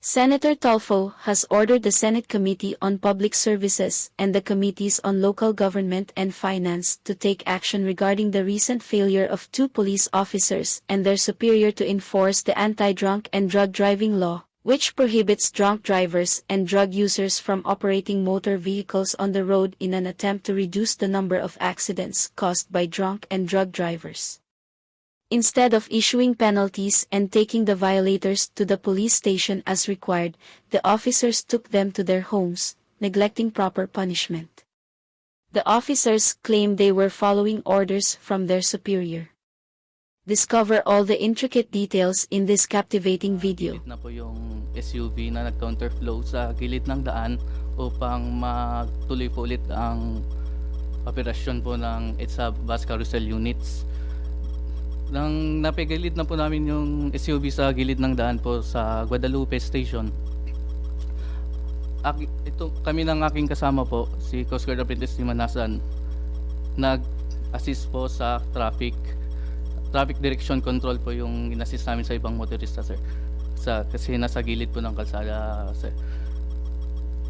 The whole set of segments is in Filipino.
Senator Tulfo has ordered the Senate Committee on Public Services and the Committees on Local Government and Finance to take action regarding the recent failure of two police officers and their superior to enforce the anti-drunk and drug driving law, which prohibits drunk drivers and drug users from operating motor vehicles on the road in an attempt to reduce the number of accidents caused by drunk and drug drivers. Instead of issuing penalties and taking the violators to the police station as required, the officers took them to their homes, neglecting proper punishment. The officers claimed they were following orders from their superior. Discover all the intricate details in this captivating video. Na po yung SUV na nag-counterflow sa gilid ng daan upang matuloy po ulit ang operasyon po ng EDSA bus carousel units. Nang napigilid na po namin yung SUV sa gilid ng daan po sa Guadalupe Station, kami ng aking kasama po, si Coast Guard Apprentice Manasan, nag-assist po sa traffic direction control po yung in-assist namin sa ibang motorista, sir. Kasi nasa gilid po ng kalsada, sir.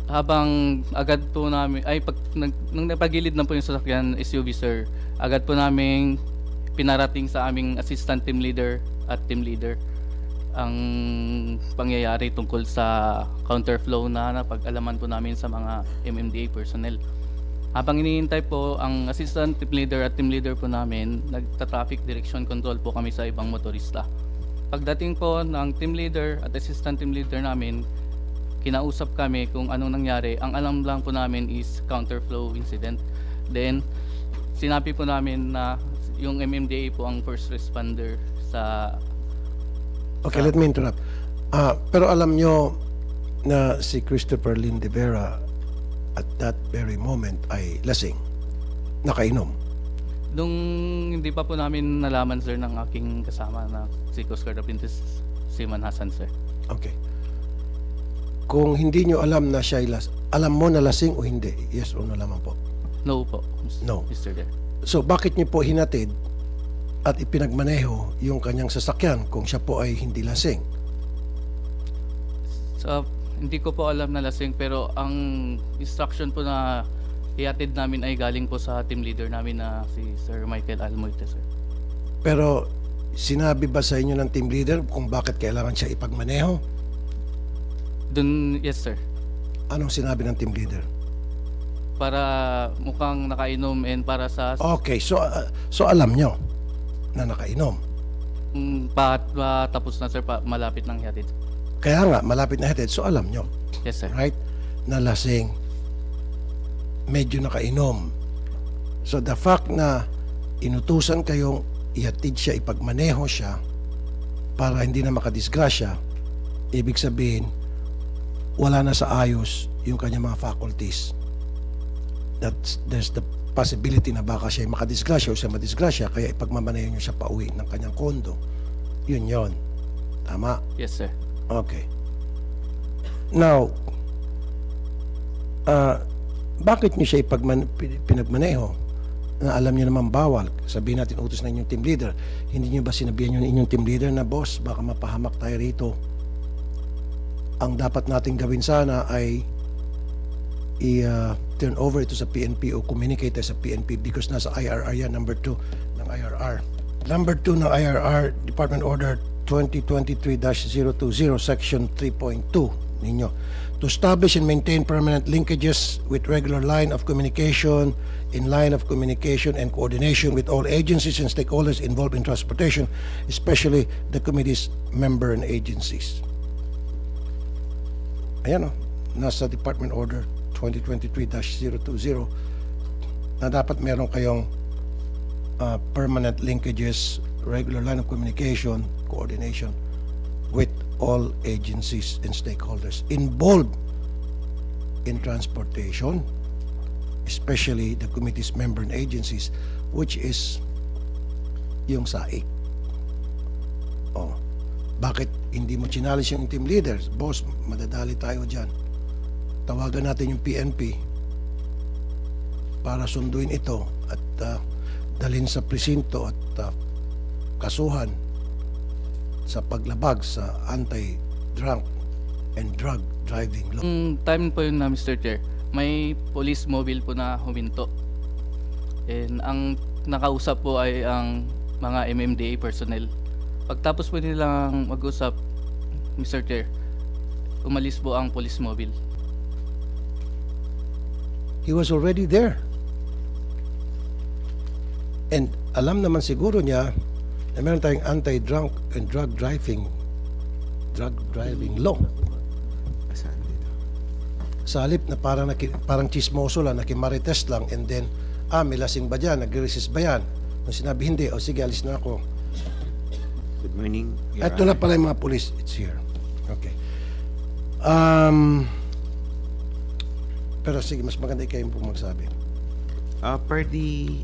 Habang agad po namin, nung napagilid na po yung sasakyan SUV, sir, agad po namin pinarating sa aming assistant team leader at team leader ang pangyayari tungkol sa counterflow na napag-alaman po namin sa mga MMDA personnel. Habang iniintay po ang assistant team leader at team leader po namin, nagta-traffic direction control po kami sa ibang motorista. Pagdating po ng team leader at assistant team leader namin, kinausap kami kung anong nangyari. Ang alam lang po namin is counterflow incident. Then, sinabi po namin na yung MMDA po ang first responder sa... Okay, let me interrupt. Pero alam nyo na si Christopher Lynn de Vera at that very moment ay lasing, nakainom. Nung hindi pa po namin nalaman, sir, ng aking kasama na si Coast Guard Apprentice Seaman Hassan, sir. Okay. Kung hindi nyo alam na siya ay alam mo na lasing o hindi? Yes o no lamang po? No po, No. Mr. There. So bakit niyo po hinatid at ipinagmaneho yung kanyang sasakyan kung siya po ay hindi lasing? So, hindi ko po alam na lasing, pero ang instruction po na iatid namin ay galing po sa team leader namin na si Sir Michael Almoite, sir. Pero sinabi ba sa inyo ng team leader kung bakit kailangan siya ipagmaneho? Yes, sir. Anong sinabi ng team leader? Para mukhang nakainom and para sa Okay, so alam nyo na nakainom. tapos na, sir, malapit ng hatid. Kaya nga, malapit na hatid, so alam nyo, Yes, sir. right, na lasing, medyo nakainom. So the fact na inutusan kayong ihatid siya, ipagmaneho siya, para hindi na makadisgrasya, ibig sabihin, wala na sa ayos yung kanyang mga faculties. There's the possibility na baka siya makadisgrasya o siya madisgrasya, kaya ipagmamaneho niyo siya pauwi ng kanyang kondo. Yun. Tama? Yes, sir. Okay. Now, bakit niyo siya pinagmaneho na alam niyo naman bawal? Sabihin natin utos na inyong team leader. Hindi niyo ba sinabihan niyo ng inyong team leader na, boss, baka mapahamak tayo rito? Ang dapat nating gawin sana ay i-turn over ito sa PNP o communicate sa PNP because nasa IRR yan, number 2 ng IRR. Number 2 ng IRR, Department Order 2023-020, Section 3.2 ninyo. To establish and maintain permanent linkages with regular line of communication, in line of communication and coordination with all agencies and stakeholders involved in transportation, especially the committee's member and agencies. Ayan o, nasa Department Order 2023-020 na dapat meron kayong permanent linkages, regular line of communication, coordination with all agencies and stakeholders involved in transportation, especially the committee's member and agencies, which is yung SAIC. Oh, bakit hindi mo chinalis yung team leaders? Boss, madadali tayo dyan. Tawagan natin yung PNP para sunduin ito at dalhin sa presinto at kasuhan sa paglabag sa anti-drunk and drug driving law. Yung time po yun na Mr. Chair, may police mobile po na huminto. And ang nakausap po ay ang mga MMDA personnel. Pagtapos po nilang mag-usap, Mr. Chair, umalis po ang police mobile. He was already there. And alam naman siguro niya na meron tayong anti-drunk and drug driving law. Saan dito? Sa halip na parang chismoso lang, nakimarites lang, and then, may lasing ba dyan? Nag-resist ba yan? Nung sinabi, hindi, o sige, alis na ako. Good morning, Your Ito na Honor. pala yung mga police. It's here. Okay. Pero sige, mas maganda ikaw yung magsabi. Per the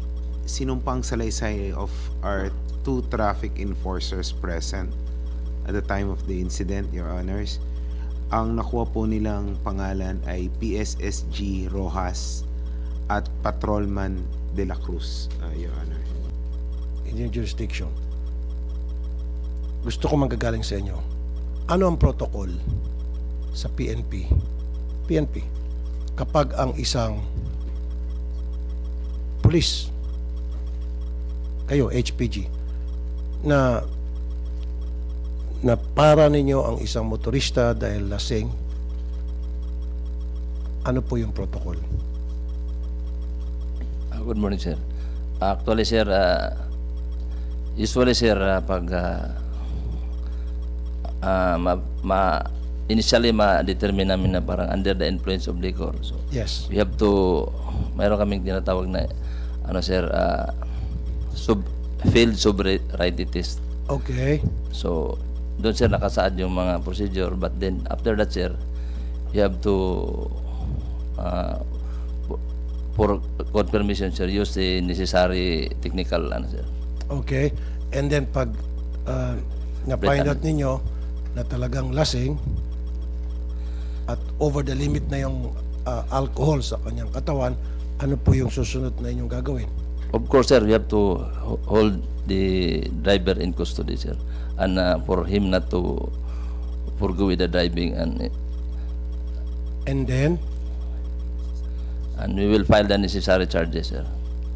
sinumpang salaysay of our two traffic enforcers present at the time of the incident, Your Honors, ang nakuha po nilang pangalan ay PSSG Rojas at Patrolman De La Cruz, Your Honor. In your jurisdiction. Gusto ko manggagaling sa inyo. Ano ang protocol sa PNP? Kapag ang isang police, kayo, HPG, na para ninyo ang isang motorista dahil lasing, ano po yung protocol? Good morning, sir. Actually, sir, usually, sir, pag initially ma-determine namin na parang under the influence of liquor. So, Yes. we have to, mayroon kaming tinatawag na, sir, field sobriety test. Okay. So, doon, sir, nakasaad yung mga procedure. But then, after that, sir, you have to, for confirmation, sir, use the necessary technical, sir. Okay. And then pag na-find out ninyo na talagang lasing at over the limit na yung alcohol sa kanyang katawan, ano po yung susunod na inyong gagawin? Of course, sir, we have to hold the driver in custody, sir, and for him not to forgo with the driving, And then, and we will file the necessary charges, sir.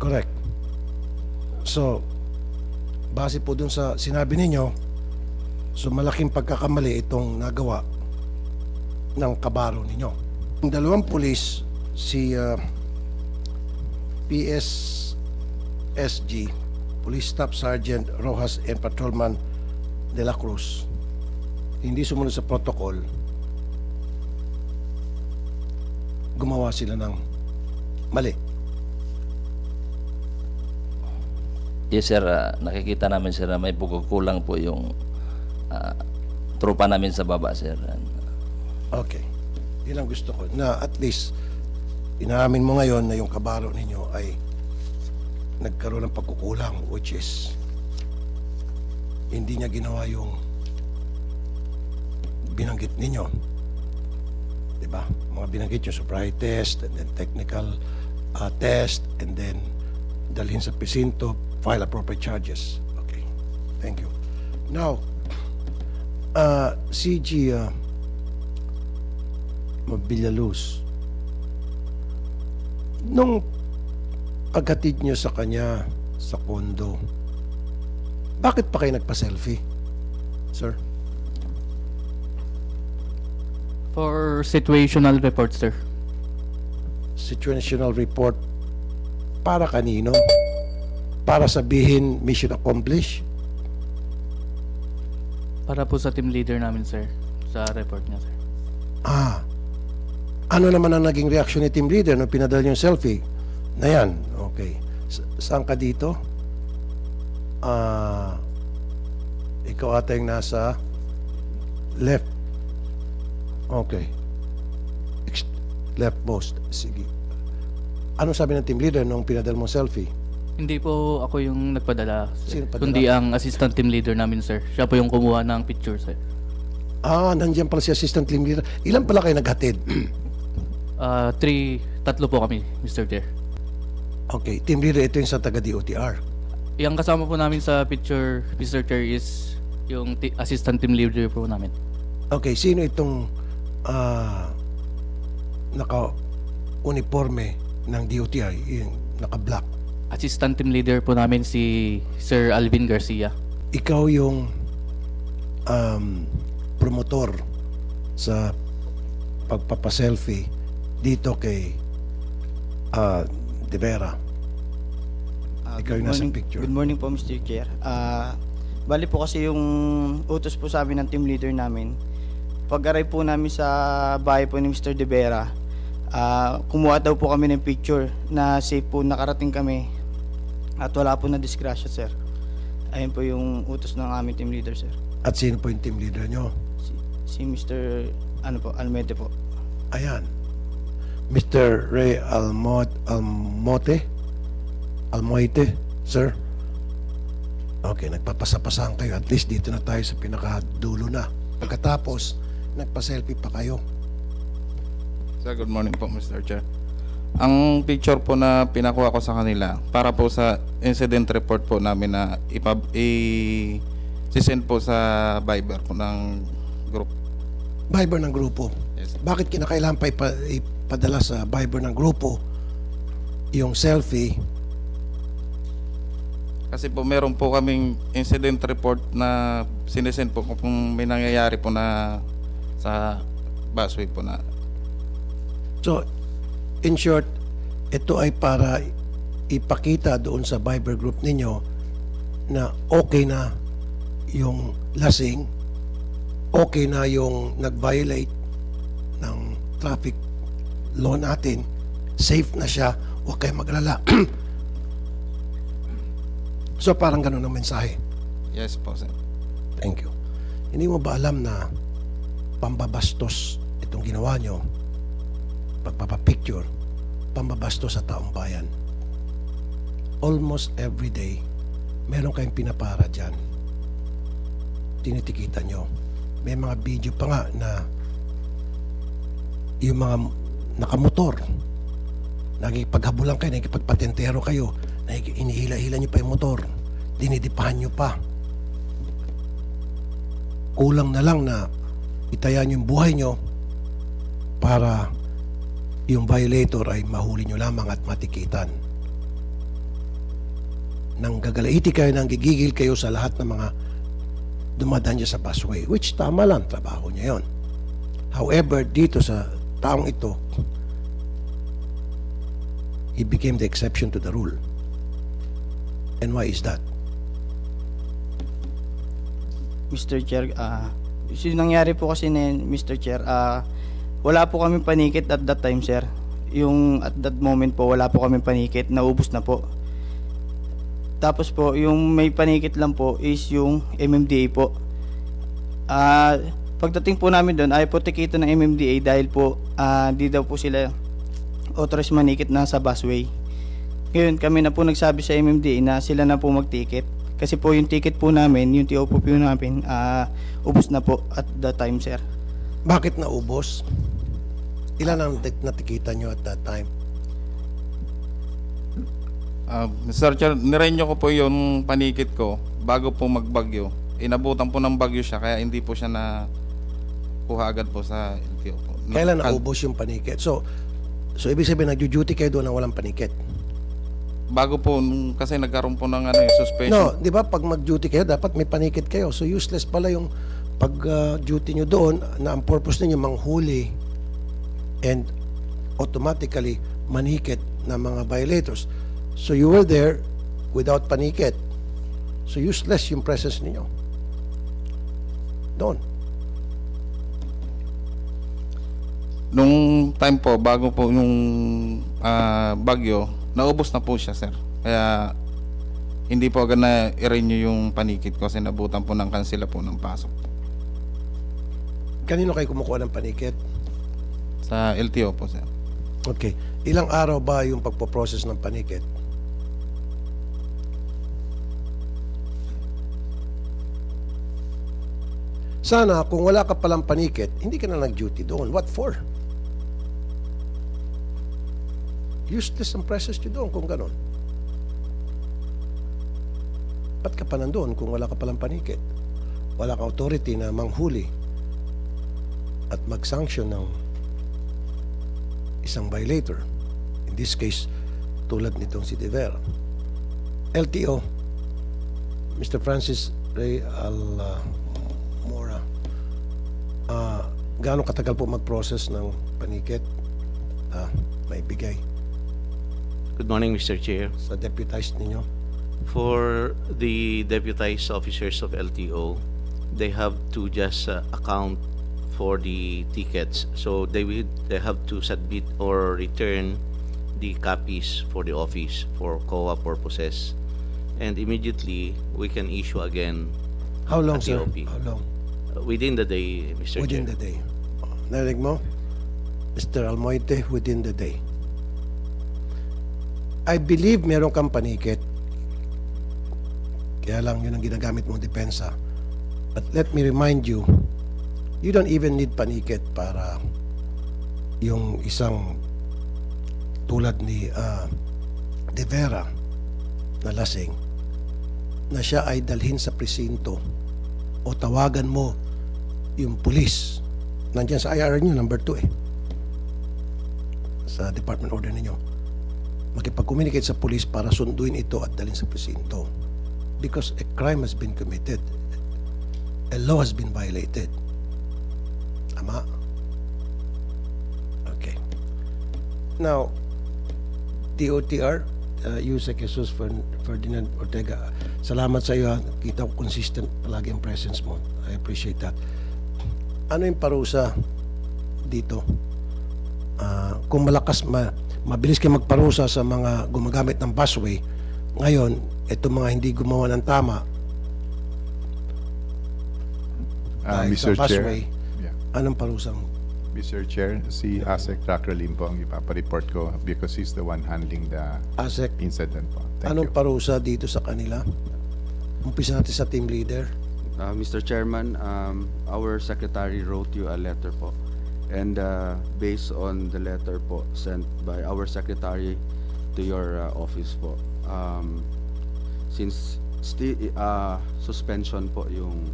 correct. So, base po dun sa sinabi ninyo, so malaking pagkakamali itong nagawa ng kabaro ninyo. Yung dalawang pulis, si PSSG, Police Staff Sergeant Rojas and Patrolman De La Cruz, hindi sumunod sa protocol, gumawa sila ng mali. Yes, sir, nakikita namin, sir, na may pagkukulang po yung tropa namin sa baba, sir. Okay. Yun ang gusto ko. Na at least, inaamin mo ngayon na yung kabaro ninyo ay nagkaroon ng pagkukulang, which is hindi niya ginawa yung binanggit ninyo. Diba? Mga binanggit yung sobriety test, and then technical test, and then dalhin sa presinto, file appropriate charges. Okay. Thank you. Now, CG Villaluz, nung paghatid nyo sa kanya sa kondo, bakit pa kayo nagpa-selfie, sir? For situational report, sir. Situational report para kanino? Para sabihin mission accomplished? Para po sa team leader namin, sir. Sa report niya, sir. Ano naman ang naging reaction ni team leader nung pinadala yung selfie? Na yan, okay. Saan ka dito? Ikaw ata yung nasa left. Okay. Leftmost. Sige. Ano sabi ng team leader nung pinadala mong selfie? Hindi po ako yung nagpadala, Sino sir. padala? Kundi ang assistant team leader namin, sir. Siya po yung kumuha ng picture, sir. Nandiyan pala si assistant team leader. Ilan pala kayo naghatid? Tatlo po kami, Mr. Chair. Okay, team leader, ito yung sa taga-DOTR. Yung kasama po namin sa picture, Mr. Chair, is yung assistant team leader po namin. Okay, sino itong naka-uniforme ng DOTI, yung naka-black. Assistant team leader po namin si Sir Alvin Garcia. Ikaw yung promotor sa pagpapaselfie dito kay De Vera. Ikaw yung nasa picture. Good morning po, Mr. Chair. Bali po kasi yung utos po sa amin ng team leader namin. Pag-arrive po namin sa bahay po ni Mr. De Vera, kumuha daw po kami ng picture na safe po nakarating kami at wala po na disgrasya, sir. Ayun po yung utos ng aming team leader, sir. At sino po yung team leader nyo? Si Mr. Almete po. Ayan. Mr. Ray Almoite, sir. Okay, nagpapasapasahan kayo. At least dito na tayo sa pinakadulo na. Pagkatapos, nagpa-selfie pa kayo. Sir, good morning po, Mr. Chair. Ang picture po na pinakuha ko sa kanila para po sa incident report po namin na i-send po sa Viber po ng group. Viber ng grupo. Yes. Bakit kinakailangan pa ipadala sa Viber ng grupo yung selfie? Kasi po meron po kaming incident report na sinesend po kung may nangyayari po na sa busway po na. So, in short, ito ay para ipakita doon sa Viber group ninyo na okay na yung lasing, okay na yung nag-violate ng traffic law natin, safe na siya, huwag kayo maglala. So, parang ganun ang mensahe. Yes po, sir. Thank you. Hindi mo ba alam na pambabastos itong ginawa nyo? Pagpapapicture, pambabastos sa taong bayan. Almost every day, meron kayong pinapara dyan. Tinitikitan nyo. May mga video pa nga na yung mga nakamotor, nakikipaghabulan kayo, nakikipagpatentero kayo, inihila-hila nyo pa yung motor, dinidipahan nyo pa. Kulang na lang na itaya nyo yung buhay nyo para yung violator ay mahuli nyo lamang at matikitan. Nang gagalaiti kayo, nang gigigil kayo sa lahat ng mga dumadaan dyan sa busway, which tama lang, trabaho niya yon. However, dito sa taong ito, he became the exception to the rule. And why is that? Mr. Chair, yung nangyari po kasi na Mr. Chair, wala po kami panikit at that time, sir. Yung at that moment po, wala po kami panikit, naubos na po. Tapos po, yung may panikit lang po is yung MMDA po. Pagdating po namin doon, ay po tikita ng MMDA dahil po di daw po sila authorized manikit na sa busway. Ngayon, kami na po nagsabi sa MMDA na sila na po magticket. Kasi po yung ticket po namin, yung TO po namin, ubos na po at that time, sir. Bakit naubos? Ilan ang natikitan nyo at that time? Mr. Chair, nirenyo ko po yung panikit ko bago po magbagyo. Inabutan po ng bagyo siya kaya hindi po siya na kuha agad po sa LTO po. Kailan naubos yung panikit? So ibig sabihin, nagjo-duty kayo doon na walang panikit? Bago po, kasi nagkaroon po ng suspension. No, di ba pag mag-duty kayo, dapat may panikit kayo. So useless pala yung pag-duty nyo doon na ang purpose ninyo manghuli and automatically manikit ng mga violators. So you were there without panikit. So useless yung presence ninyo doon. Nung time po, bago po yung bagyo, naubos na po siya, sir. Kaya hindi po agad na i-renew yung panikit ko kasi nabutan po ng kansila po ng pasok. Kanino kayo kumukuha ng panikit? Sa LTO po, sir. Okay. Ilang araw ba yung pagpo-process ng panikit? Sana kung wala ka palang panikit, hindi ka na nag-duty doon. What for? Useless ang presence nyo doon kung ganon. Ba't ka pa nandun kung wala ka palang panikit? Wala ka authority na manghuli at mag-sanction ng isang violator. In this case, tulad nitong si De Vera. LTO, Mr. Francis Ray Almora, gaano katagal po mag-process ng panikit na maibigay Good morning, Mr. Chair. sa deputized ninyo? For the deputized officers of LTO, they have to just account for the tickets. So they have to submit or return the copies for the office for COA purposes. And immediately, we can issue again How long, at sir? TOP. How long? Within the day, Mr. Within Chair. the day. Narinig mo? Mr. Almoite, within the day. I believe meron kang panikit. Kaya lang yun ang ginagamit mong depensa. But let me remind you, you don't even need panikit para yung isang tulad ni De Vera na lasing na siya ay dalhin sa presinto o tawagan mo yung pulis. Nandiyan sa IR nyo, number 2 sa department order ninyo. Makipag-communicate sa pulis para sunduin ito at dalhin sa presinto. Because a crime has been committed. A law has been violated. Tama? Okay. Now, DOTR, Yusek Jesus Ferdinand Ortega, salamat sa iyo. Kita ko consistent palagi ang presence mo. I appreciate that. Ano yung parusa dito? Kung mabilis kayo magparusa sa mga gumagamit ng busway, ngayon, itong mga hindi gumawa ng tama dahil Mr. sa Chair, busway, anong parusang? Mr. Chair, si ASEC Trackerlin po ang ipapareport ko because he's the one handling the ASEC, incident po. Thank anong you. parusa dito sa kanila? Umpisa natin sa team leader. Mr. Chairman, our secretary wrote you a letter po. And based on the letter po sent by our secretary to your office po, since suspension po yung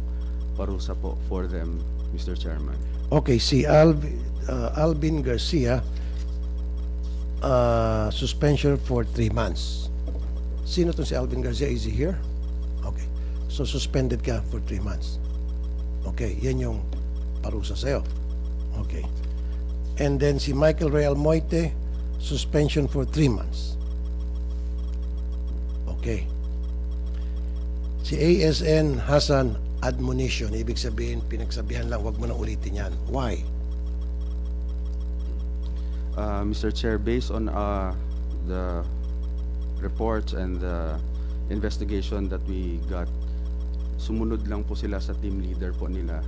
parusa po for them, Mr. Chairman. Okay, si Alvin Garcia, suspension for 3 months. Sino to si Alvin Garcia? Is he here? Okay. So suspended ka for 3 months. Okay, yan yung parusa sa'yo. Okay. And then si Michael Real Moite, suspension for 3 months. Okay. Si ASN Hassan, admonition. Ibig sabihin, pinagsabihan lang, wag mo na ulitin yan. Why? Mr. Chair, based on the reports and the investigation that we got, sumunod lang po sila sa team leader po nila.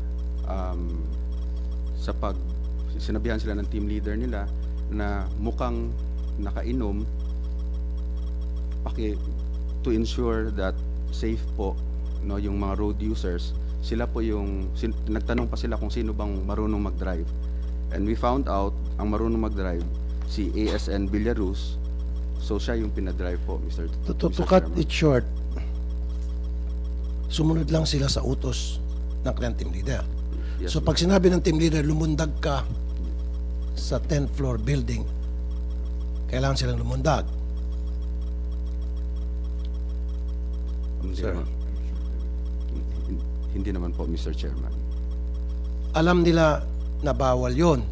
Sinabihan sila ng team leader nila na mukhang nakainom to ensure that safe po yung mga road users. Sila po yung nagtanong pa sila kung sino bang marunong mag-drive, and we found out ang marunong mag-drive si ASN Villaruz, so siya yung pinadrive po, Mr. To cut it short, sumunod lang sila sa utos ng kanilang team leader. Yes, So pag sinabi ng team leader, lumundag ka sa 10th floor building, kailangan silang lumundag. Sir. Hindi naman po, Mr. Chairman. Alam nila na bawal yun.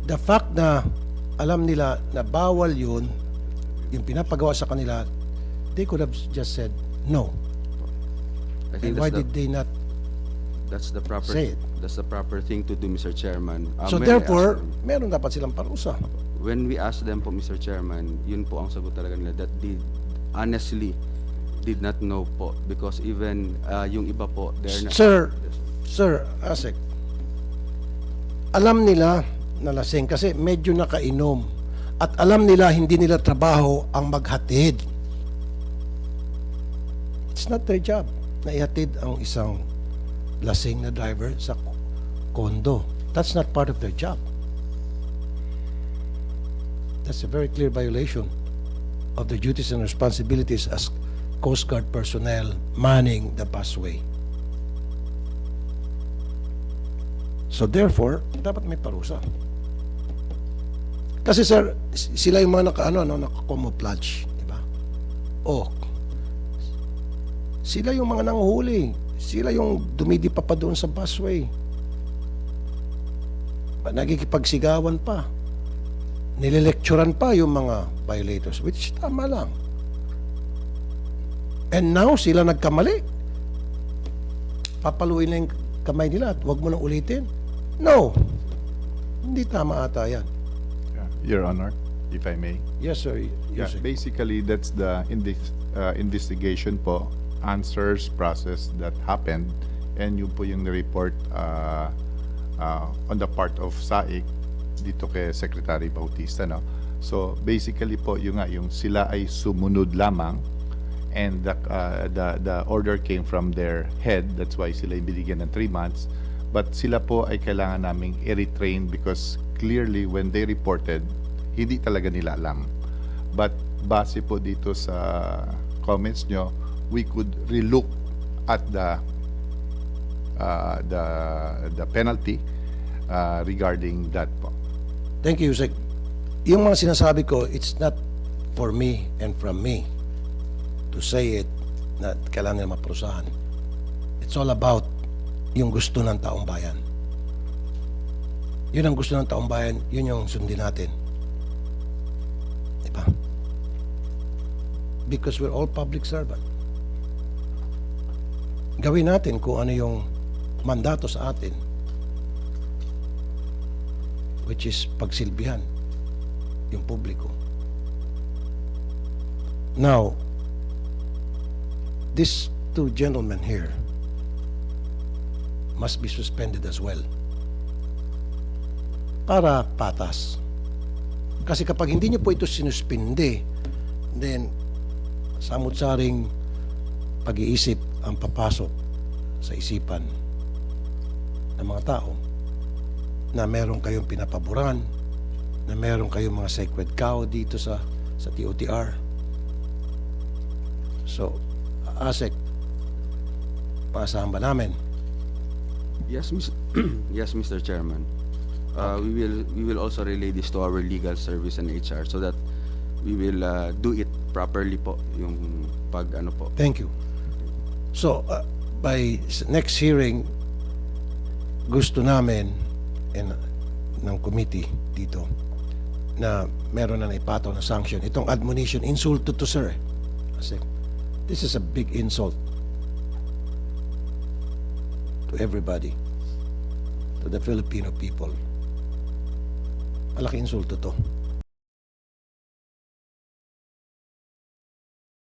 The fact na alam nila na bawal yun, yung pinapagawa sa kanila, they could have just said no. I think And why did they not? that's the proper Say it. That's the proper thing to do, Mr. Chairman. So When I therefore, asked them- meron dapat silang parusa. when we asked them po, Mr. Chairman, yun po ang sagot talaga nila, that they honestly did not know po, because even yung iba po, they're not. Sir, Asek, alam nila na lasing kasi medyo nakainom at alam nila hindi nila trabaho ang maghatid. It's not their job na ihatid ang isang lasing na driver sa kondo. That's not part of their job. That's a very clear violation of the duties and responsibilities as Coast Guard personnel manning the busway. So therefore, dapat may parusa. Kasi sir, sila yung mga naka-camouflage, di ba? Oh, sila yung mga nanguhuli. Sila yung dumidipa pa doon sa busway. Nagkikipagsigawan pa. Nililecturan pa yung mga violators, which tama lang. And now, sila nagkamali. Papaluin na yung kamay nila at huwag mo nang ulitin. No. Hindi tama ata yan. Your Honor, if I may. Yes, sir. Yeah, Yes, sir. basically that's the investigation po, answers process that happened, and yun po yung report on the part of SAIC dito kay Secretary Bautista, no? So basically po yung sila ay sumunod lamang, and the order came from their head. That's why sila ay binigyan ng 3 months. But sila po ay kailangan naming i-retrain because clearly when they reported, hindi talaga nila alam. But base po dito sa comments nyo, we could relook at the penalty regarding that po. Thank you, Yusek. Yung mga sinasabi ko, it's not for me and from me to say it na kailangan nila maparusahan. It's all about yung gusto ng taong bayan. Yun ang gusto ng taong bayan, yun yung sundin natin. Diba? Because we're all public servant. Gawin natin kung ano yung mandato sa atin, which is pagsilbihan yung publiko. Now, these 2 gentlemen here must be suspended as well para patas. Kasi kapag hindi nyo po ito sinuspinde, then samut-saring pag-iisip ang papasok sa isipan ng mga tao na meron kayong pinapaboran, na meron kayong mga sacred cow dito sa TOTR. So, ASEC, paasahan ba namin? Yes, yes, Mr. Chairman. We will also relay this to our legal service and HR so that we will do it properly po yung pag ano po. Thank you. So, by next hearing, gusto namin ng committee dito na meron na naipataw na sanction. Itong admonition, insulto to sir. Kasi this is a big insult to everybody, to the Filipino people. Malaki insulto to.